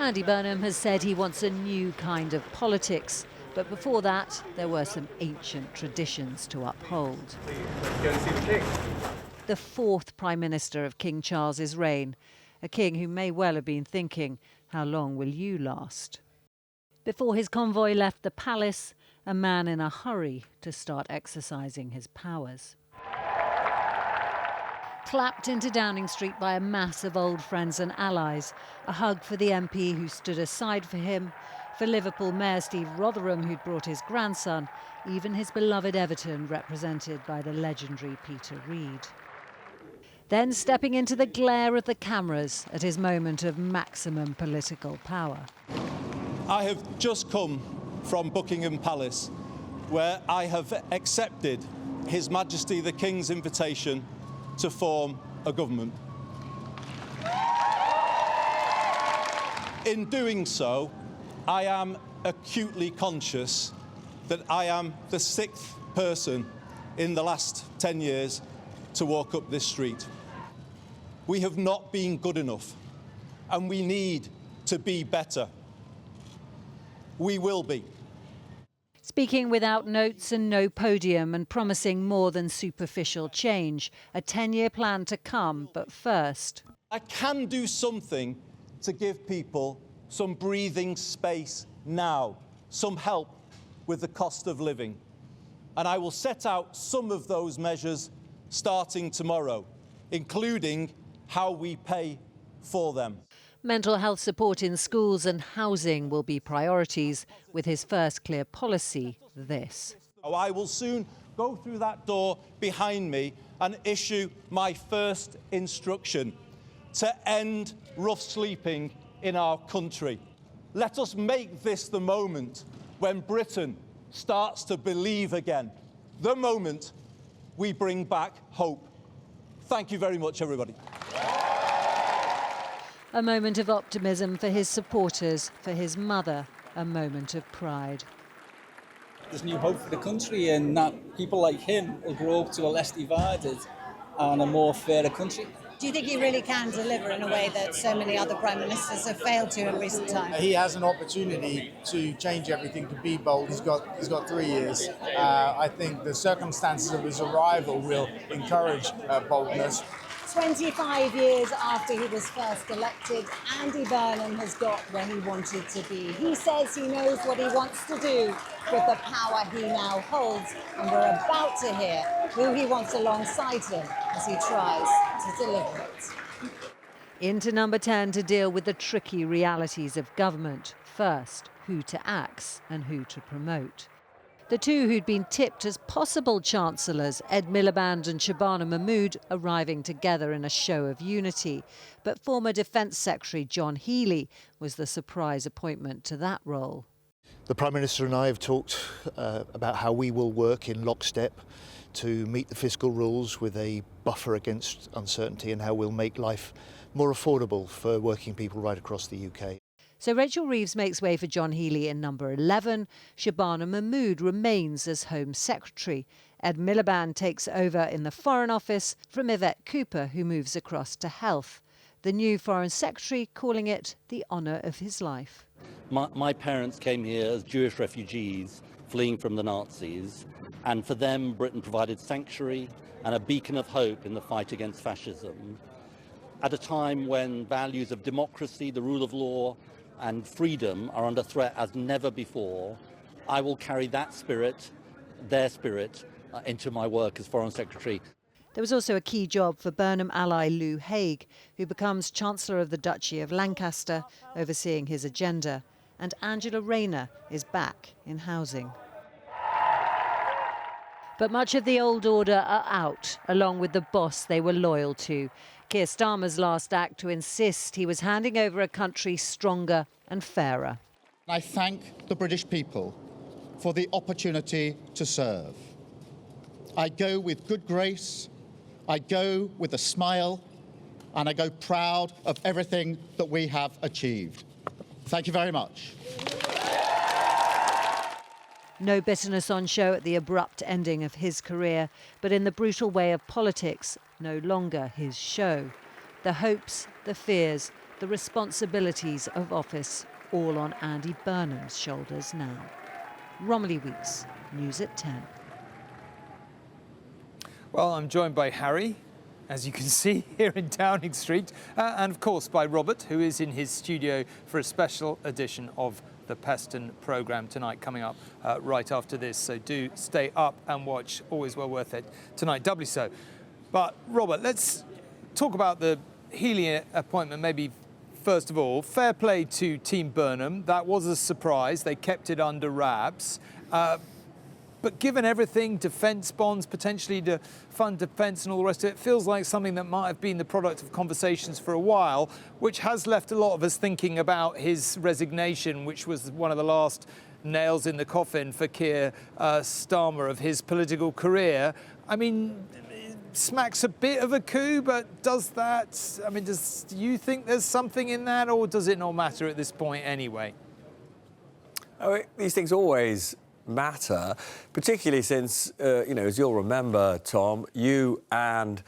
Andy Burnham has said he wants a new kind of politics. But before that, there were some ancient traditions to uphold. Let's go and see the King. The fourth Prime Minister of King Charles's reign, a king who may well have been thinking, how long will you last? Before his convoy left the palace, a man in a hurry to start exercising his powers. Clapped into Downing Street by a mass of old friends and allies, a hug for the MP who stood aside for him, for Liverpool Mayor Steve Rotherham who'd brought his grandson, even his beloved Everton represented by the legendary Peter Reid. Then stepping into the glare of the cameras at his moment of maximum political power. I have just come from Buckingham Palace, where I have accepted His Majesty the King's invitation to form a government. In doing so, I am acutely conscious that I am the sixth person in the last 10 years to walk up this street. We have not been good enough, and we need to be better. We will be. Speaking without notes and no podium and promising more than superficial change, a 10-year plan to come, but first. I can do something to give people some breathing space now, some help with the cost of living. And I will set out some of those measures starting tomorrow, including how we pay for them. Mental health support in schools and housing will be priorities, with his first clear policy this. I will soon go through that door behind me and issue my first instruction to end rough sleeping in our country. Let us make this the moment when Britain starts to believe again, the moment we bring back hope. Thank you very much, everybody. A moment of optimism for his supporters, for his mother, a moment of pride. There's new hope for the country, and that people like him will grow up to a less divided and a more fairer country. Do you think he really can deliver in a way that so many other prime ministers have failed to in recent times? He has an opportunity to change everything, to be bold. He's got 3 years. I think the circumstances of his arrival will encourage boldness. 25 years after he was first elected, Andy Burnham has got where he wanted to be. He says he knows what he wants to do with the power he now holds, and we're about to hear who he wants alongside him as he tries to deliver it. Into number 10 to deal with the tricky realities of government. First, who to axe and who to promote. The two who'd been tipped as possible chancellors, Ed Miliband and Shabana Mahmood, arriving together in a show of unity. But former Defence Secretary John Healey was the surprise appointment to that role. The Prime Minister and I have talked about how we will work in lockstep to meet the fiscal rules with a buffer against uncertainty, and how we'll make life more affordable for working people right across the UK. So Rachel Reeves makes way for John Healey in number 11. Shabana Mahmood remains as Home Secretary. Ed Miliband takes over in the Foreign Office from Yvette Cooper, who moves across to Health. The new Foreign Secretary calling it the honour of his life. My parents came here as Jewish refugees fleeing from the Nazis, and for them Britain provided sanctuary and a beacon of hope in the fight against fascism. At a time when values of democracy, the rule of law and freedom are under threat as never before, I will carry that spirit, their spirit, into my work as Foreign Secretary. There was also a key job for Burnham ally Lou Haig, who becomes Chancellor of the Duchy of Lancaster, overseeing his agenda. And Angela Rayner is back in housing. But much of the old order are out, along with the boss they were loyal to. Keir Starmer's last act to insist he was handing over a country stronger and fairer. I thank the British people for the opportunity to serve. I go with good grace, I go with a smile, and I go proud of everything that we have achieved. Thank you very much. No bitterness on show at the abrupt ending of his career, but in the brutal way of politics, no longer his show. The hopes, the fears, The responsibilities of office all on Andy Burnham's shoulders now. Romilly Weeks, News at 10. Well, I'm joined by Harry, as you can see here in Downing Street, and of course by Robert, who is in his studio for a special edition of the Peston programme tonight, coming up right after this. So do stay up and watch. Always well worth it tonight, doubly so. But Robert, let's talk about the Healey appointment maybe first of all. Fair play to Team Burnham. That was a surprise. They kept it under wraps. But given everything, defence bonds, potentially to fund defence and all the rest of it, feels like something that might have been the product of conversations for a while, which has left a lot of us thinking about his resignation, which was one of the last nails in the coffin for Keir Starmer of his political career. I mean, it smacks a bit of a coup, but does that, I mean, do you think there's something in that, or does it not matter at this point anyway? Oh, these things always matter, particularly since, as you'll remember, Tom, you and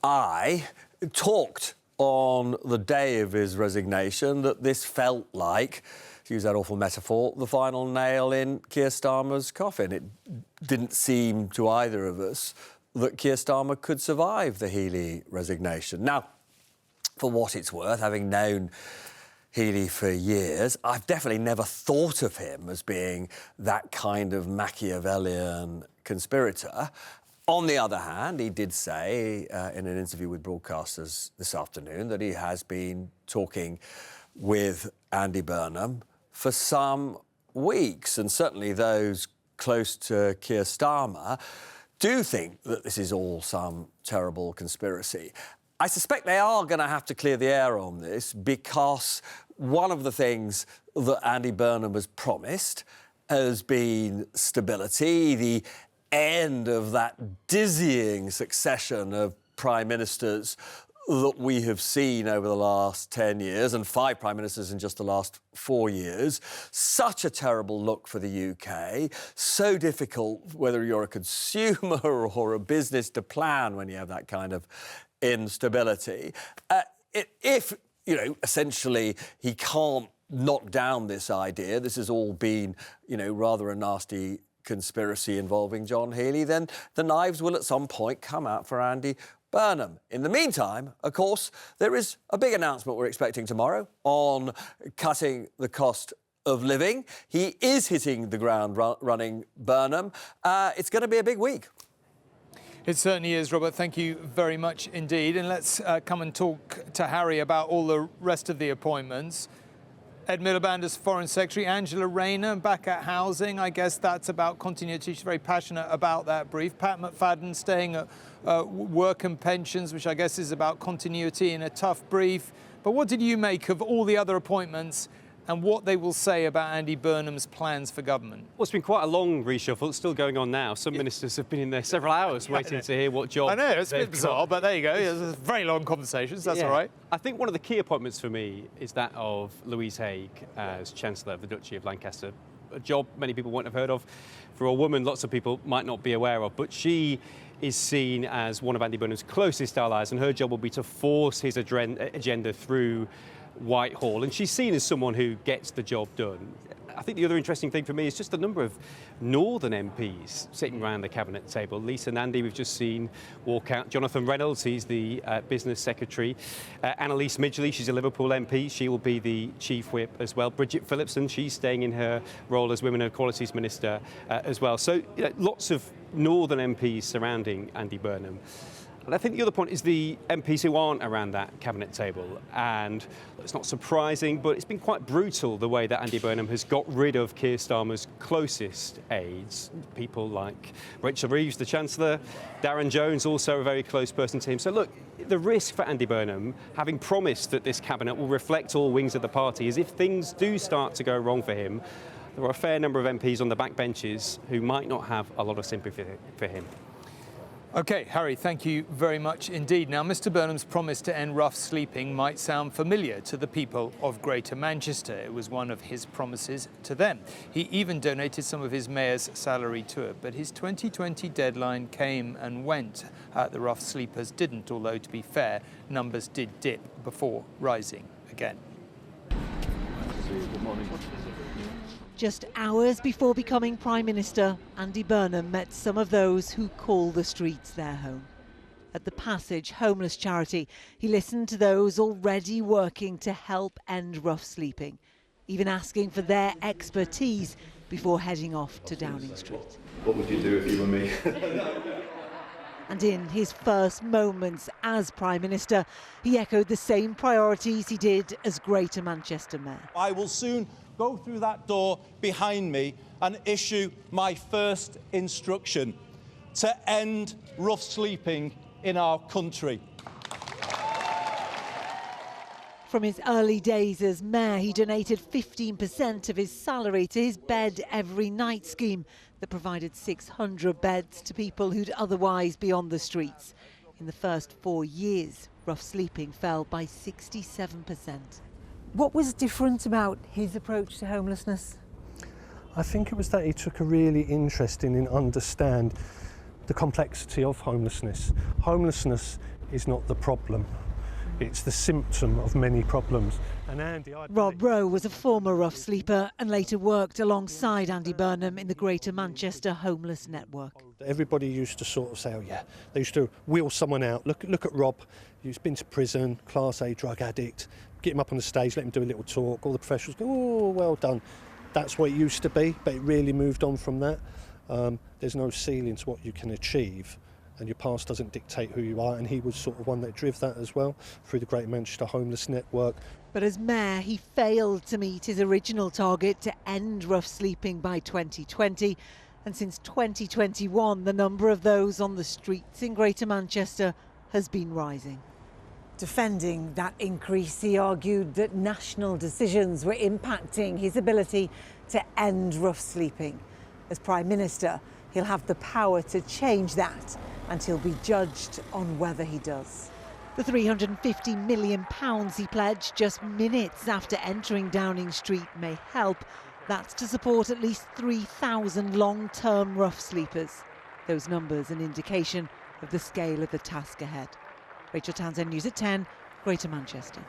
I talked on the day of his resignation that this felt like, to use that awful metaphor, the final nail in Keir Starmer's coffin. It didn't seem to either of us that Keir Starmer could survive the Healey resignation. Now, for what it's worth, having known Healey for years, I've definitely never thought of him as being that kind of Machiavellian conspirator. On the other hand, he did say in an interview with broadcasters this afternoon that he has been talking with Andy Burnham for some weeks, and certainly those close to Keir Starmer do think that this is all some terrible conspiracy. I suspect they are going to have to clear the air on this, because one of the things that Andy Burnham has promised has been stability, the end of that dizzying succession of prime ministers that we have seen over the last 10 years, and 5 prime ministers in just the last 4 years. Such a terrible look for the UK, so difficult, whether you're a consumer or a business, to plan when you have that kind of instability. If, essentially he can't knock down this idea, this has all been, rather a nasty conspiracy involving John Healey, then the knives will at some point come out for Andy Burnham. In the meantime, of course, there is a big announcement we're expecting tomorrow on cutting the cost of living. He is hitting the ground running, Burnham. It's going to be a big week. It certainly is, Robert. Thank you very much indeed. And let's come and talk to Harry about all the rest of the appointments. Ed Miliband as Foreign Secretary, Angela Rayner back at Housing. I guess that's about continuity. She's very passionate about that brief. Pat McFadden staying at Work and Pensions, which I guess is about continuity in a tough brief. But what did you make of all the other appointments and what they will say about Andy Burnham's plans for government? Well, it's been quite a long reshuffle. It's still going on now. Some ministers have been in there several hours waiting to hear what job. I know, it's a bit bizarre, but there you go. It's very long conversations. That's all right. I think one of the key appointments for me is that of Louise Haigh as Chancellor of the Duchy of Lancaster. A job many people won't have heard of. For a woman, lots of people might not be aware of, but she is seen as one of Andy Burnham's closest allies, and her job will be to force his agenda through Whitehall, and she's seen as someone who gets the job done. I think the other interesting thing for me is just the number of northern MPs sitting around the cabinet table. Lisa Nandy, we've just seen walk out. Jonathan Reynolds, he's the business secretary. Annalise Midgley, she's a Liverpool MP. She will be the chief whip as well. Bridget Phillipson, she's staying in her role as Women and Equalities Minister as well. So lots of northern MPs surrounding Andy Burnham. And I think the other point is the MPs who aren't around that cabinet table. And it's not surprising, but it's been quite brutal the way that Andy Burnham has got rid of Keir Starmer's closest aides. People like Rachel Reeves, the Chancellor, Darren Jones, also a very close person to him. So look, the risk for Andy Burnham, having promised that this cabinet will reflect all wings of the party, is if things do start to go wrong for him, there are a fair number of MPs on the backbenches who might not have a lot of sympathy for him. OK, Harry, thank you very much indeed. Now, Mr Burnham's promise to end rough sleeping might sound familiar to the people of Greater Manchester. It was one of his promises to them. He even donated some of his mayor's salary to it. But his 2020 deadline came and went. The rough sleepers didn't, although, to be fair, numbers did dip before rising again. Good morning. Just hours before becoming Prime Minister, Andy Burnham met some of those who call the streets their home. At the Passage homeless charity, he listened to those already working to help end rough sleeping, even asking for their expertise before heading off to Downing Street. What would you do if you were me? And in his first moments as Prime Minister, he echoed the same priorities he did as Greater Manchester Mayor. I will soon go through that door behind me and issue my first instruction to end rough sleeping in our country. From his early days as mayor, he donated 15% of his salary to his Bed Every Night scheme that provided 600 beds to people who'd otherwise be on the streets. In the first 4 years, rough sleeping fell by 67%. What was different about his approach to homelessness? I think it was that he took a really interest in understand the complexity of homelessness. Homelessness is not the problem. It's the symptom of many problems. And Andy, Rob Rowe was a former rough sleeper and later worked alongside Andy Burnham in the Greater Manchester Homeless Network. Everybody used to sort of say, oh yeah, they used to wheel someone out. Look at Rob, he's been to prison, Class A drug addict. Get him up on the stage, let him do a little talk. All the professionals go, oh, well done. That's what it used to be, but it really moved on from that. There's no ceiling to what you can achieve, and your past doesn't dictate who you are, and he was sort of one that drove that as well through the Greater Manchester Homeless Network. But as mayor, he failed to meet his original target to end rough sleeping by 2020. And since 2021, the number of those on the streets in Greater Manchester has been rising. Defending that increase, he argued that national decisions were impacting his ability to end rough sleeping. As Prime Minister, he'll have the power to change that, and he'll be judged on whether he does. The £350 million he pledged just minutes after entering Downing Street may help. That's to support at least 3,000 long-term rough sleepers. Those numbers an indication of the scale of the task ahead. Rachel Townsend, News at 10, Greater Manchester.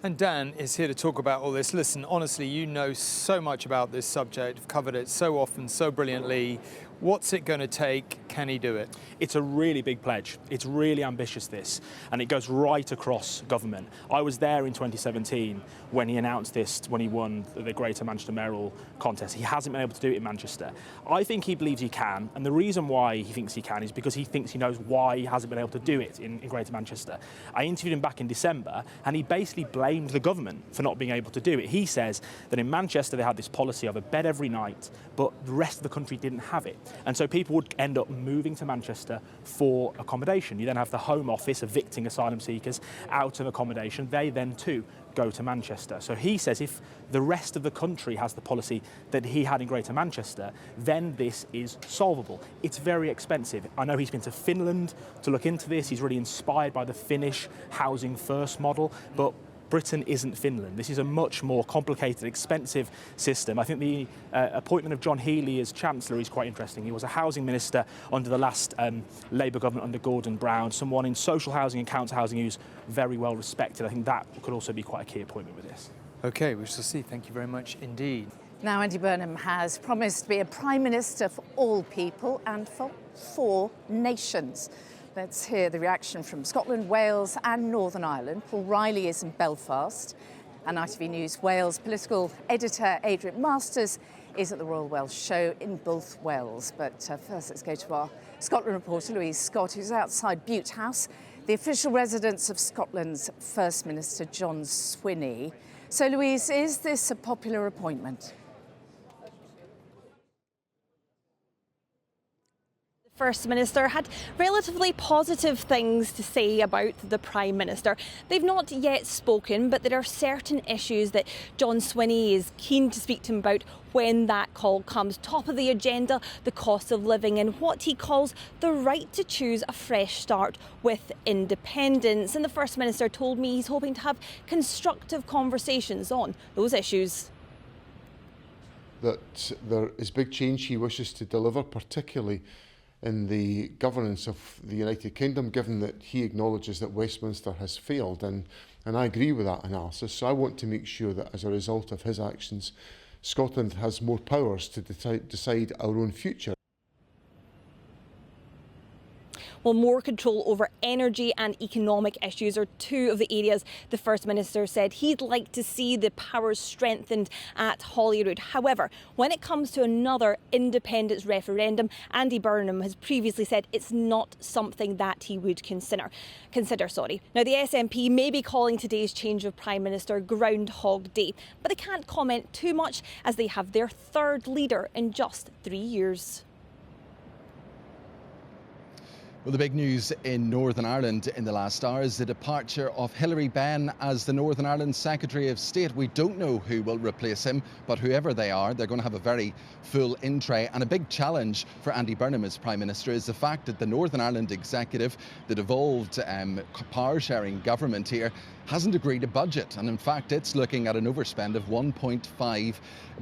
And Dan is here to talk about all this. Listen, honestly, you know so much about this subject. You've covered it so often, so brilliantly. What's it going to take? Can he do it? It's a really big pledge. It's really ambitious, this, and it goes right across government. I was there in 2017 when he announced this, when he won the Greater Manchester mayoral contest. He hasn't been able to do it in Manchester. I think he believes he can, and the reason why he thinks he can is because he thinks he knows why he hasn't been able to do it in Greater Manchester. I interviewed him back in December, and he basically blamed the government for not being able to do it. He says that in Manchester they had this policy of a bed every night, but the rest of the country didn't have it. And so people would end up moving to Manchester for accommodation. You then have the Home Office evicting asylum seekers out of accommodation. They then too go to Manchester. So he says if the rest of the country has the policy that he had in Greater Manchester, then this is solvable. It's very expensive. I know he's been to Finland to look into this. He's really inspired by the Finnish housing first model, but Britain isn't Finland. This is a much more complicated, expensive system. I think the appointment of John Healey as Chancellor is quite interesting. He was a housing minister under the last Labour government under Gordon Brown, someone in social housing and council housing who's very well respected. I think that could also be quite a key appointment with this. OK, we shall see. Thank you very much indeed. Now, Andy Burnham has promised to be a Prime Minister for all people and for 4 nations. Let's hear the reaction from Scotland, Wales and Northern Ireland. Paul Riley is in Belfast. And ITV News Wales political editor Adrian Masters is at the Royal Welsh Show in both Wales. But first, let's go to our Scotland reporter, Louise Scott, who's outside Bute House, the official residence of Scotland's First Minister John Swinney. So, Louise, is this a popular appointment? First Minister had relatively positive things to say about the Prime Minister. They've not yet spoken, but there are certain issues that John Swinney is keen to speak to him about when that call comes. Top of the agenda, the cost of living and what he calls the right to choose a fresh start with independence. And the First Minister told me he's hoping to have constructive conversations on those issues. That there is big change he wishes to deliver, particularly in the governance of the United Kingdom, given that he acknowledges that Westminster has failed, and I agree with that analysis. So I want to make sure that as a result of his actions, Scotland has more powers to decide our own future. Well, more control over energy and economic issues are two of the areas the First Minister said he'd like to see the powers strengthened at Holyrood. However, when it comes to another independence referendum, Andy Burnham has previously said it's not something that he would consider. Now, the SNP may be calling today's change of Prime Minister Groundhog Day, but they can't comment too much as they have their third leader in just 3 years. Well, the big news in Northern Ireland in the last hour is the departure of Hilary Benn as the Northern Ireland Secretary of State. We don't know who will replace him, but whoever they are, they're going to have a very full in-tray. And a big challenge for Andy Burnham as Prime Minister is the fact that the Northern Ireland Executive, the devolved power-sharing government here, hasn't agreed a budget. And in fact, it's looking at an overspend of £1.5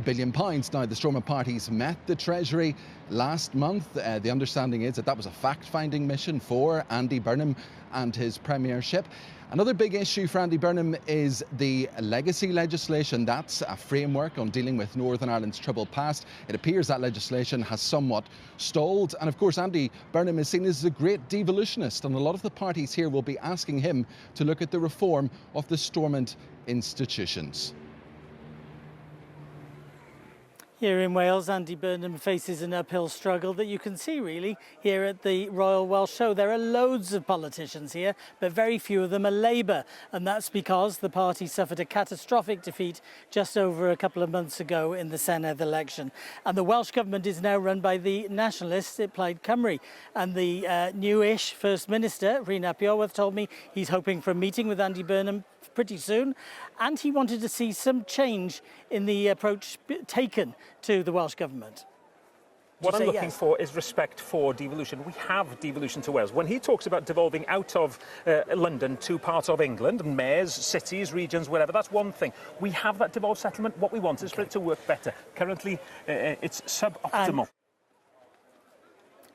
billion. Now, the Stormont parties met the Treasury last month. The understanding is that that was a fact-finding mission for Andy Burnham and his premiership. Another big issue for Andy Burnham is the legacy legislation. That's a framework on dealing with Northern Ireland's troubled past. It appears that legislation has somewhat stalled. And of course, Andy Burnham is seen as a great devolutionist, and a lot of the parties here will be asking him to look at the reform of the Stormont institutions. Here in Wales, Andy Burnham faces an uphill struggle that you can see really here at the Royal Welsh Show. There are loads of politicians here, but very few of them are Labour. And that's because the party suffered a catastrophic defeat just over a couple of months ago in the Senedd election. And the Welsh Government is now run by the nationalists at Plaid Cymru. And the newish First Minister, Rhys ap Iorwerth, told me he's hoping for a meeting with Andy Burnham pretty soon, and he wanted to see some change in the approach taken to the Welsh Government. What I'm looking for is respect for devolution. We have devolution to Wales. When he talks about devolving out of London to parts of England, mayors, cities, regions, whatever, that's one thing. We have that devolved settlement. What we want is for it to work better. Currently, it's suboptimal.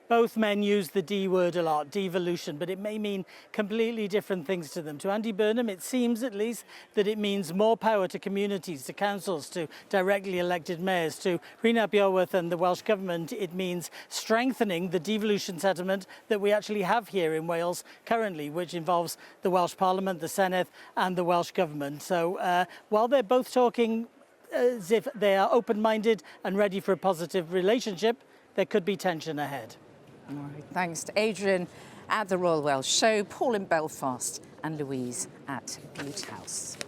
Both men use the D word a lot, devolution, but it may mean completely different things to them. To Andy Burnham, it seems at least that it means more power to communities, to councils, to directly elected mayors. To Rhys ap Iorwerth and the Welsh Government, it means strengthening the devolution settlement that we actually have here in Wales currently, which involves the Welsh Parliament, the Senedd and the Welsh Government. So while they're both talking as if they are open-minded and ready for a positive relationship, there could be tension ahead. All right, thanks to Adrian at the Royal Welsh Show, Paul in Belfast and Louise at Bute House.